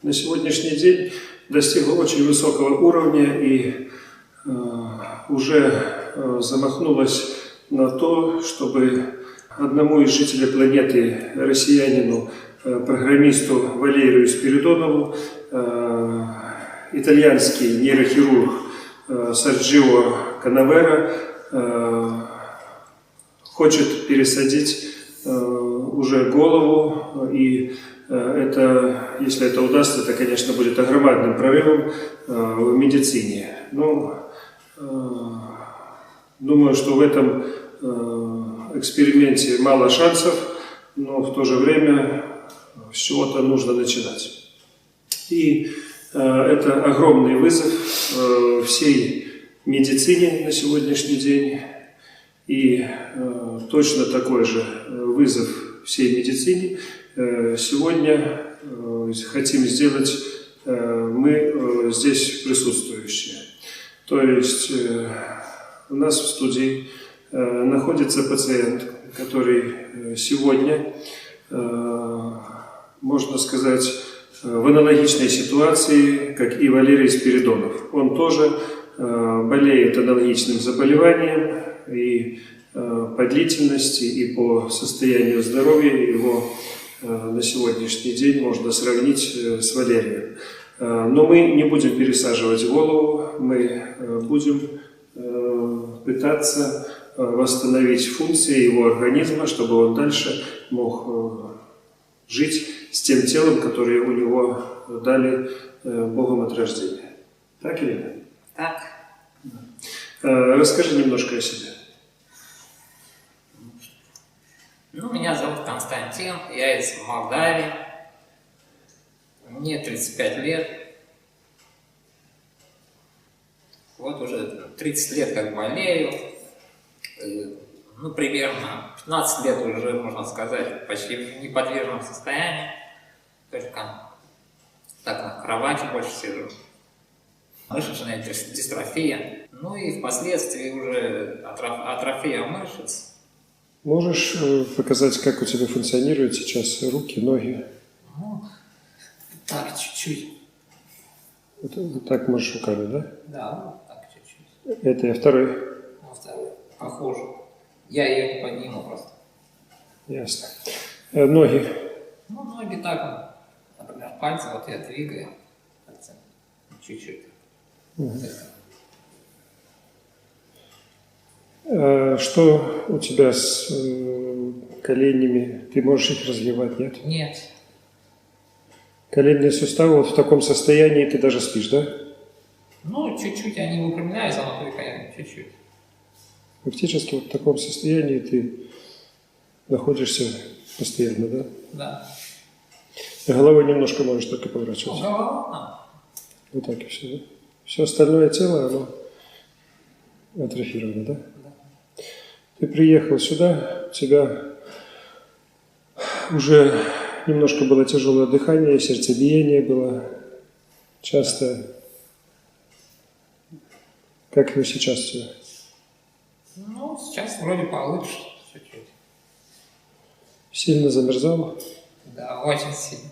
на сегодняшний день достигла очень высокого уровня и уже замахнулась на то, чтобы одному из жителей планеты, россиянину, программисту Валерию Спиридонову, итальянский нейрохирург Серджио Канавера хочет пересадить уже голову, и это, если это удастся, это, конечно, будет громадным прорывом в медицине. Ну, думаю, что в этом эксперименте мало шансов, но в то же время с чего-то нужно начинать. И это огромный вызов всей медицине на сегодняшний день, и точно такой же вызов всей медицине сегодня хотим сделать мы здесь присутствующие. То есть у нас в студии находится пациент, который сегодня, можно сказать, в аналогичной ситуации, как и Валерий Спиридонов. Он тоже болеет аналогичным заболеванием, и по длительности, и по состоянию здоровья его на сегодняшний день можно сравнить с Валерием. Но мы не будем пересаживать голову, мы будем пытаться восстановить функции его организма, чтобы он дальше мог жить с тем телом, которое у него дали Богом от рождения. Так или нет? Так. Расскажи немножко о себе. Ну, меня зовут Константин, я из Молдавии, мне 35 лет. Вот уже 30 лет как болею, ну, примерно 15 лет уже, можно сказать, почти в неподвижном состоянии, только так на кровати больше сижу. Мышечная дистрофия, ну и впоследствии уже атрофия мышц. Можешь показать, как у тебя функционируют сейчас руки, ноги? Ну, так, чуть-чуть. Вот так можешь руками, да? Да, вот так чуть-чуть. Это я второй. Ну, второй. Похоже. Я ее не подниму просто. Ясно. Ноги. Ну, ноги так, например, пальцы вот я двигаю. Пальцы. Чуть-чуть. Угу. Что у тебя с коленями? Ты можешь их разгибать, нет? Нет. Коленные суставы вот в таком состоянии ты даже спишь, да? Ну, чуть-чуть они выпрямляются, но только я чуть-чуть. Фактически вот в таком состоянии ты находишься постоянно, да? Да. Головой немножко можешь только поворачивать. Ну, голова. Вот так и все, да? Все остальное тело, оно атрофировано, да? Да. Ты приехал сюда, у тебя уже немножко было тяжелое дыхание, сердцебиение было часто. Как оно сейчас у тебя? Ну, сейчас вроде получше чуть-чуть. Сильно замерзал? Да, очень сильно.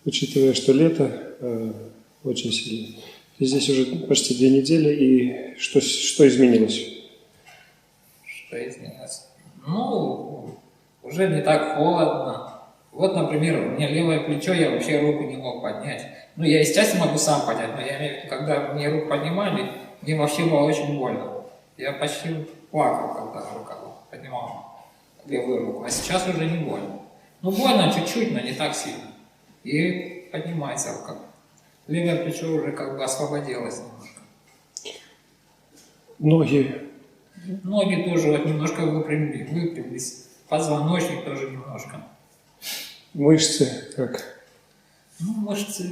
Учитывая, что лето, очень сильно. Ты здесь уже почти 2 недели, и что изменилось? Что изменилось? Ну, уже не так холодно. Вот, например, у меня левое плечо, я вообще руку не мог поднять. Ну, я, естественно, могу сам поднять, но я имею в виду, когда мне руку поднимали, мне вообще было очень больно. Я почти плакал, когда рука поднимал левую руку. А сейчас уже не больно. Ну, больно чуть-чуть, но не так сильно. И поднимается рука. Левое плечо уже как бы освободилось немножко. Ноги? Ноги тоже вот немножко выпрямились. Позвоночник тоже немножко. Мышцы как? Ну, мышцы...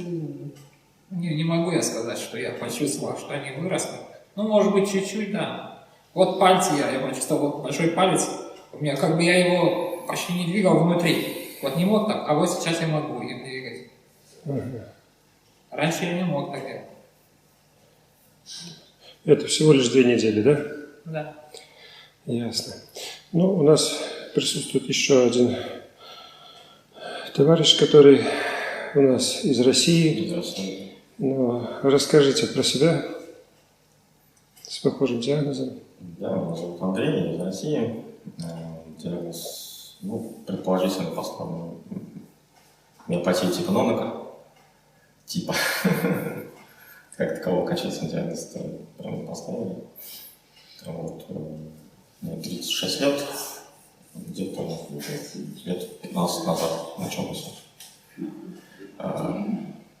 Не могу я сказать, что я почувствовал, что они выросли. Ну, может быть, чуть-чуть, да. Вот пальцы я почувствовал, вот большой палец. У меня как бы я его почти не двигал внутри. Вот не мог так, а вот сейчас я могу им двигать. Ага. Раньше я не мог так делать. Это всего лишь 2 недели, да? Да. Ясно. Ну, у нас присутствует еще один товарищ, который у нас из России. Из России. Но расскажите про себя с похожим диагнозом. Меня зовут Андрей, из России. Диагноз, предположительно поставлен миопатия типа Нонака. Типа. Как такового окончательный диагноз прям не поставили. Вот. Мне 36 лет. Где-то лет 15 назад началось.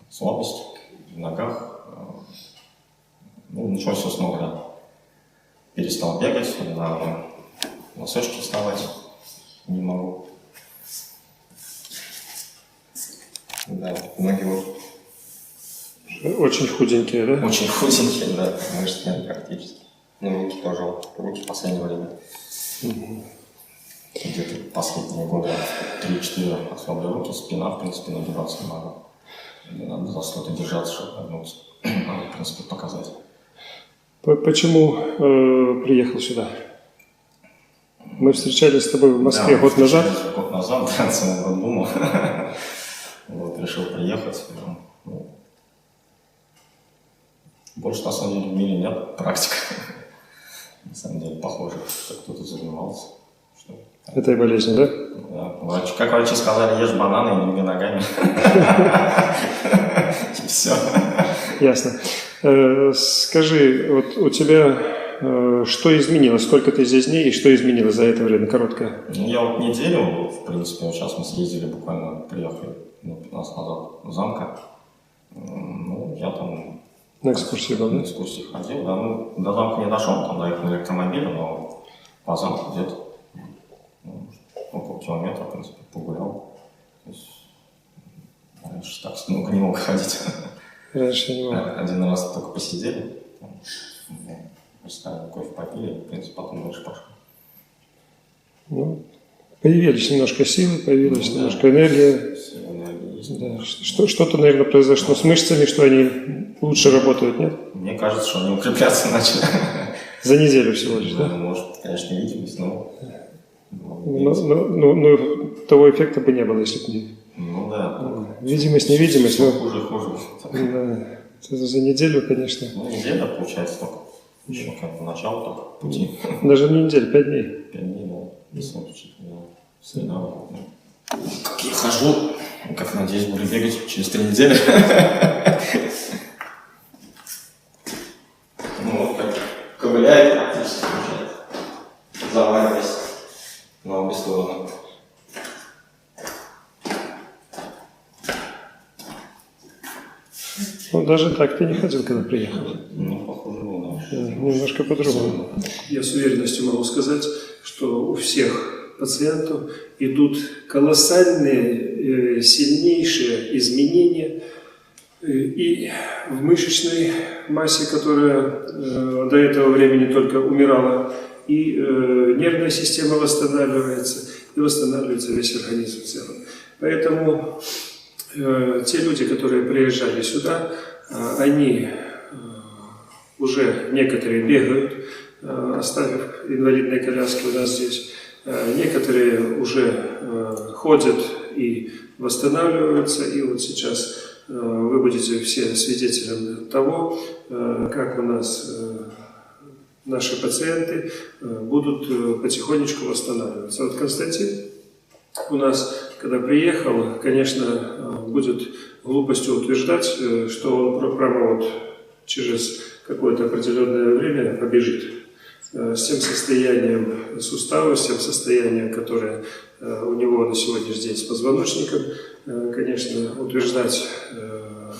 Слабость в ногах. Началось все с нога. Перестал бегать, на носочки вставать не могу. Да, ноги вот. Очень худенькие, да? Очень худенькие, да, мышц нет практически. Руки тоже, руки в последнее время. Где-то последние годы 3-4 ослабли руки, спина, в принципе, набираться не могу. Надо за что-то держаться, чтобы вернуться. Надо, в принципе, показать. Почему приехал сюда? Мы встречались с тобой в Москве год назад. Год назад, да, целый год думал. Вот, решил приехать. Больше, на самом деле, в мире нет практик. На самом деле, похоже, что кто-то занимался. Этой болезнью, да? Да. Как врачи сказали, ешь бананы и двигай ногами. И все. Ясно. Скажи, вот у тебя что изменилось? Сколько ты здесь дней и что изменилось за это время короткое? Я вот неделю, в принципе, вот сейчас мы съездили, буквально приехали 15 назад в замка. Я там на экскурсии был, да? На экскурсии ходил, да. До замка не дошел, там доехал на электромобиле, но по замку где-то около километра, в принципе, погулял. То есть раньше так много не мог ходить. Раньше не мог. Один раз только посидели, поставили кофе, попили, в принципе, потом дальше пошел. Появились немножко силы, появилась немножко энергия. Да. Что-то, наверное, произошло с мышцами, что они лучше работают, нет? Мне кажется, что они укрепляться начали. За неделю всего лишь, да? Может, конечно, видимость, но... Того эффекта бы не было, если бы не... Да. Видимость, невидимость, но... Хуже. Да. За неделю, конечно. Неделя, получается, только. Еще как бы начало только пути. Даже не неделю, 5 дней. 5 дней, да. Среда. Как я хожу, как надеюсь, буду бегать через 3 недели. Так ковыляет практически, получается. Завариваясь на обе стороны. Даже так ты не ходил, когда приехал. Похоже, да. Немножко по-другому. Я с уверенностью могу сказать, что у всех пациентов идут колоссальные, сильнейшие изменения и в мышечной массе, которая до этого времени только умирала, и нервная система восстанавливается, и восстанавливается весь организм в целом. Поэтому те люди, которые приезжали сюда, они уже некоторые бегают, оставив инвалидные коляски у нас здесь. Некоторые уже ходят и восстанавливаются. И вот сейчас вы будете все свидетелем того, как у нас наши пациенты будут потихонечку восстанавливаться. Вот Константин у нас, когда приехал, конечно, будет глупостью утверждать, что он прямо вот через какое-то определенное время побежит. С тем состоянием сустава, с тем состоянием, которое у него на сегодняшний день с позвоночником, конечно, утверждать,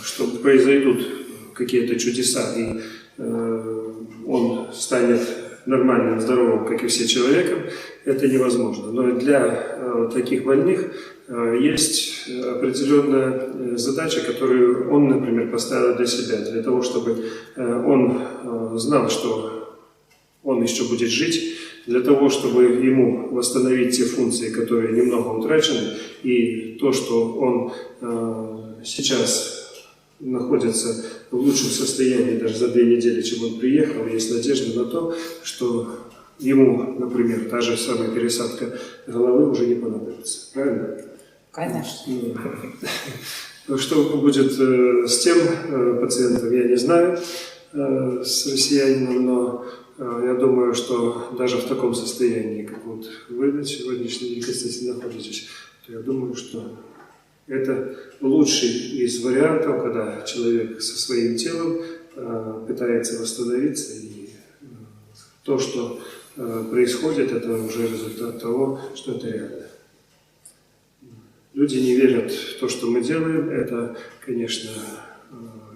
что произойдут какие-то чудеса, и он станет нормальным, здоровым, как и все человеком, это невозможно. Но для таких больных есть определенная задача, которую он, например, поставил для себя, для того, чтобы он знал, что он еще будет жить, для того, чтобы ему восстановить те функции, которые немного утрачены, и то, что он сейчас находится в лучшем состоянии даже за 2 недели, чем он приехал, есть надежда на то, что ему, например, та же самая пересадка головы уже не понадобится. Правильно? Конечно. Что будет с тем пациентом, я не знаю, с россиянином, но я думаю, что даже в таком состоянии, как вот вы на сегодняшний день, Константин, находитесь, то я думаю, что это лучший из вариантов, когда человек со своим телом пытается восстановиться, и то, что происходит, это уже результат того, что это реально. Люди не верят в то, что мы делаем, это, конечно,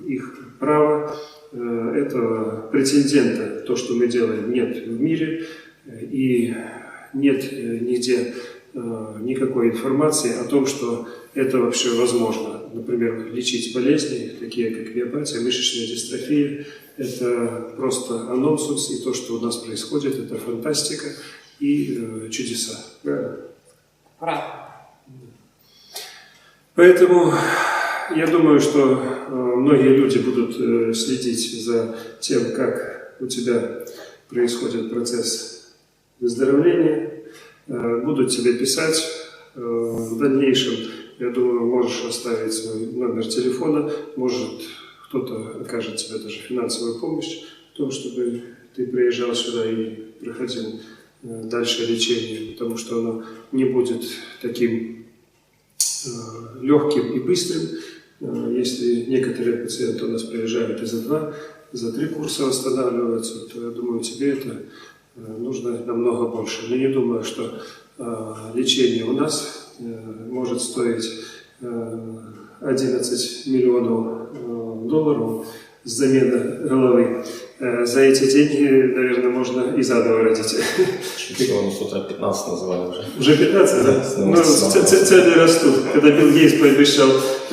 их право, этого претендента, то, что мы делаем, нет в мире, и нет нигде никакой информации о том, что это вообще возможно. Например, лечить болезни, такие как миопатия, мышечная дистрофия, это просто нонсенс, и то, что у нас происходит, это фантастика и чудеса. Правильно? Правильно. Поэтому я думаю, что многие люди будут следить за тем, как у тебя происходит процесс выздоровления, будут тебе писать. В дальнейшем, я думаю, можешь оставить свой номер телефона, может кто-то окажет тебе даже финансовую помощь в том, чтобы ты приезжал сюда и проходил дальше лечение, потому что оно не будет таким легким и быстрым. Если некоторые пациенты у нас приезжают и за 2, за 3 курса восстанавливаются, то я думаю, тебе это нужно намного больше. Но не думаю, что лечение у нас может стоить 11 миллионов долларов с заменой головы. За эти деньги, наверное, можно и заново родить. Сегодня с утра 15 называли уже. Уже 15, да? Да, Ну, цены растут. Когда Билл Гейтс пообещал,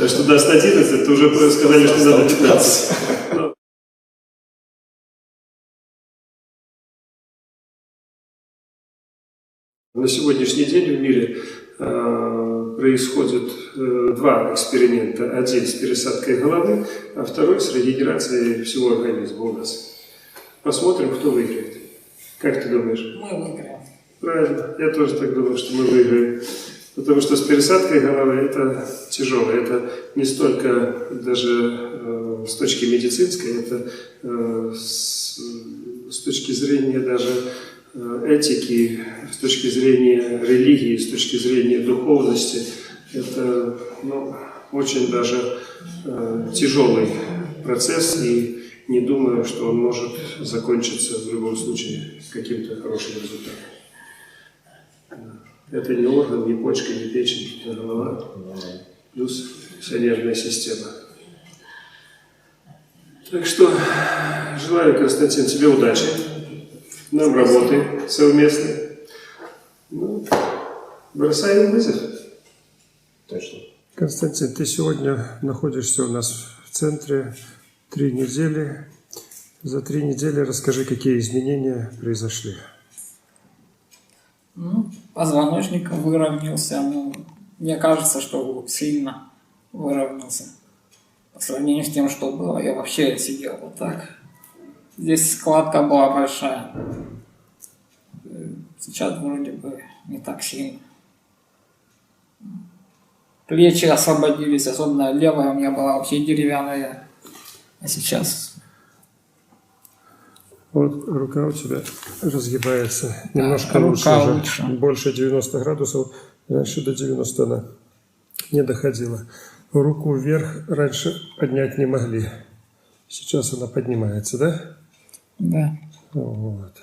что даст 11, то уже сказали, что надо 15. На сегодняшний день в мире происходит 2 эксперимента. Один с пересадкой головы, а второй с регенерацией всего организма у нас. Посмотрим, кто выиграет. Как ты думаешь? Мы выиграем. Правильно. Я тоже так думаю, что мы выиграем. Потому что с пересадкой головы это тяжело. Это не столько даже с точки медицинской, это с точки зрения даже этики, с точки зрения религии, с точки зрения духовности. Это очень даже тяжелый процесс, и не думаю, что он может закончиться в любом случае каким-то хорошим результатом. Это не орган, не почка, не печень, это голова, плюс вся нервная система. Так что желаю, Константин, тебе удачи, нам работы совместной. Бросаем вызов. Точно. Константин, ты сегодня находишься у нас в центре 3 недели. За 3 недели расскажи, какие изменения произошли. Позвоночник выровнялся. Мне кажется, что сильно выровнялся. По сравнению с тем, что было, я вообще сидел вот так. Здесь складка была большая. Сейчас вроде бы не так сильно. Плечи освободились, особенно левая у меня была вообще деревянная. А сейчас... Вот рука у тебя разгибается немножко рука лучше. Больше 90 градусов. Раньше до 90 она не доходила. Руку вверх раньше поднять не могли. Сейчас она поднимается, да? Да. Вот.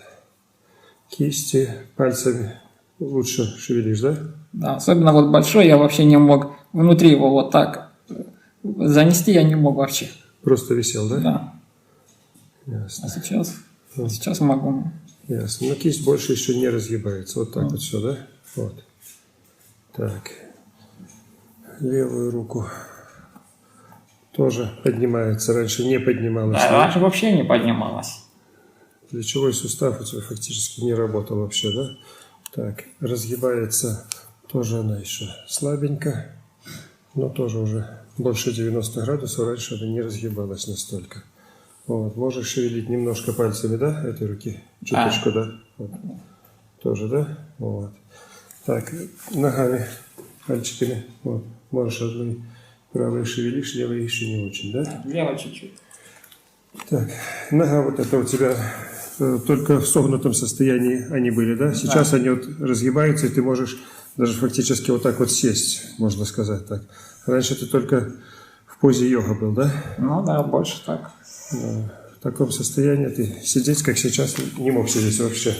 Кисти пальцами лучше шевелишь, да? Да, особенно вот большой я вообще не мог. Внутри его вот так занести я не мог вообще. Просто висел, да? Да. Ясно. А сейчас могу. Ясно. Но кисть больше еще не разгибается. Вот так вот все, да? Вот. Так. Левую руку тоже поднимается. Раньше не поднималась. Да, раньше вообще не поднималась. Плечевой сустав у тебя фактически не работал вообще, да? Так. Разгибается тоже она еще слабенько. Но тоже уже больше 90 градусов. Раньше она не разгибалась настолько. Вот. Можешь шевелить немножко пальцами, да, этой руки? Чуточку, да? Вот. Тоже, да? Вот. Так, ногами, пальчиками. Вот. Можешь одной Правой шевелишь, левой еще не очень, да? Лево чуть-чуть. Так, нога вот это у тебя только в согнутом состоянии они были, да? Сейчас они вот разгибаются, и ты можешь даже фактически вот так вот сесть, можно сказать так. Раньше ты только в позе йога был, да? Ну да, больше так. В таком состоянии ты сидеть, как сейчас, не мог сидеть вообще.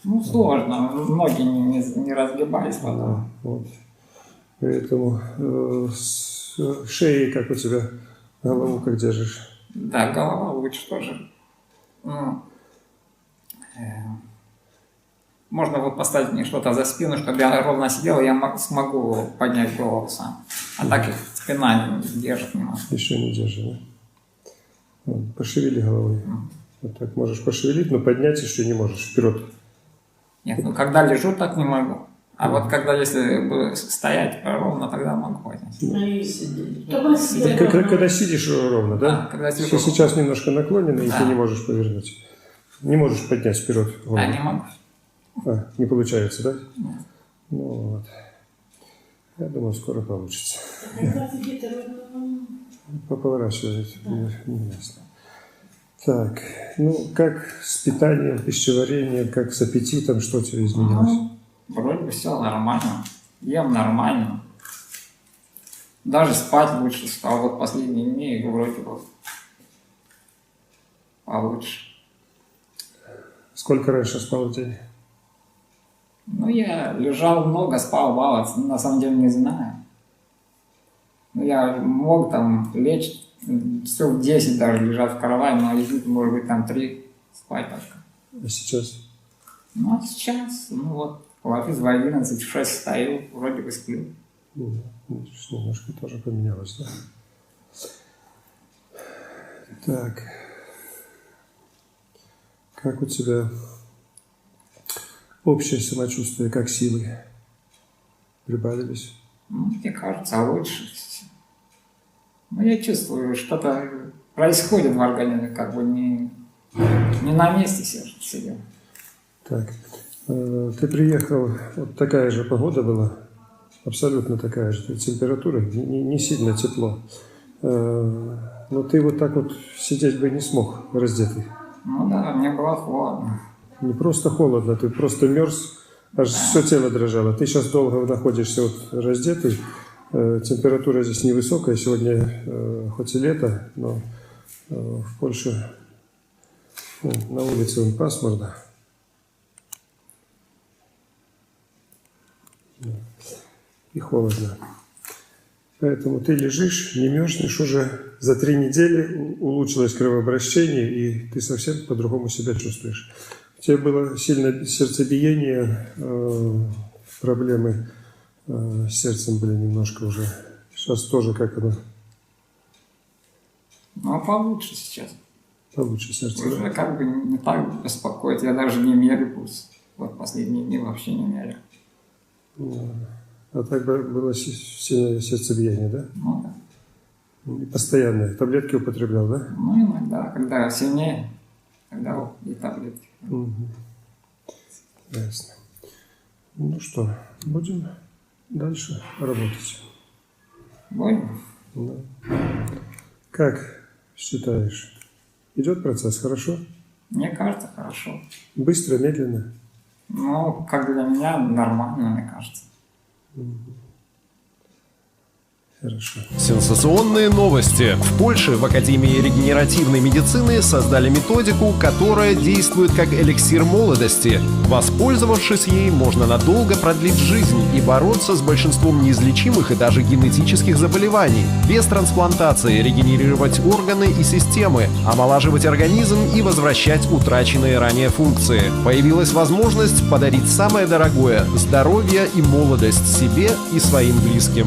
Ну, сложно. Ноги не разгибались потом. Вот. Поэтому с шеей, как у тебя, голову как держишь? Да, голова лучше тоже. Ну, можно вот поставить мне что-то за спину, чтобы я ровно сидел, я смогу поднять голову сам. А так спина держит не может. Еще не держи, да? Вот, пошевели головой. Вот так можешь пошевелить, но поднять еще не можешь вперед. Нет, ну когда лежу, так не могу. А вот когда если стоять ровно, тогда могу поднять. Когда сидишь ровно, да? Да, когда сижу. Сейчас немножко наклонено, и Да. ты не можешь повернуть. Не можешь поднять вперед голову. Да, не могу. Не получается, да? Нет. Ну вот. Я думаю, скоро получится. Поворачивать не ясно. Так, ну как с питанием, пищеварением, как с аппетитом, что у тебя изменилось? Вроде бы все нормально. Ем нормально. Даже спать лучше стал. Вот последние дни вроде бы получше. Сколько раньше спал в день? Ну, я лежал много, спал мало, на самом деле не знаю. Ну, я мог там лечь часов 10 даже лежать в кровати, но из них, может быть, там 3 спать только. А сейчас? Ну, а сейчас, ну вот, ложусь в 11, в 6 встаю, вроде бы сплю. Ну, немножко тоже поменялось, да? Так. Как у тебя общее самочувствие, как силы прибавились? Ну, мне кажется, лучше. Ну, я чувствую, что-то происходит в организме, как бы не на месте сидел. Так, ты приехал, вот такая же погода была, абсолютно такая же температура, не сильно тепло. Но ты вот так вот сидеть бы не смог раздетый. Ну да, мне было холодно. Не просто холодно, ты просто мерз, аж все тело дрожало. Ты сейчас долго находишься вот раздетый, температура здесь невысокая, сегодня хоть и лето, но в Польше на улице пасмурно. И холодно. Поэтому ты лежишь, не мерзнешь уже. За 3 недели улучшилось кровообращение, и ты совсем по-другому себя чувствуешь. У тебя было сильное сердцебиение, проблемы с сердцем были немножко уже. Сейчас тоже как оно? Ну, а получше сейчас. Получше сердце, Уже да? как бы не так беспокоит. Я даже не мерю пульс. Вот последние дни вообще не мерю. А так было сильное сердцебиение, да? Ну да. И постоянное. Таблетки употреблял, да? Ну, иногда, когда сильнее, тогда и таблетки. Ясно. Ну что, будем дальше работать. Больно? Да. Как считаешь, идет процесс хорошо? Мне кажется, хорошо. Быстро, медленно? Ну, как для меня, нормально, мне кажется. Хорошо. Сенсационные новости. В Польше в Академии регенеративной медицины создали методику, которая действует как эликсир молодости. Воспользовавшись ей, можно надолго продлить жизнь и бороться с большинством неизлечимых и даже генетических заболеваний. Без трансплантации регенерировать органы и системы, омолаживать организм и возвращать утраченные ранее функции. Появилась возможность подарить самое дорогое – здоровье и молодость себе и своим близким.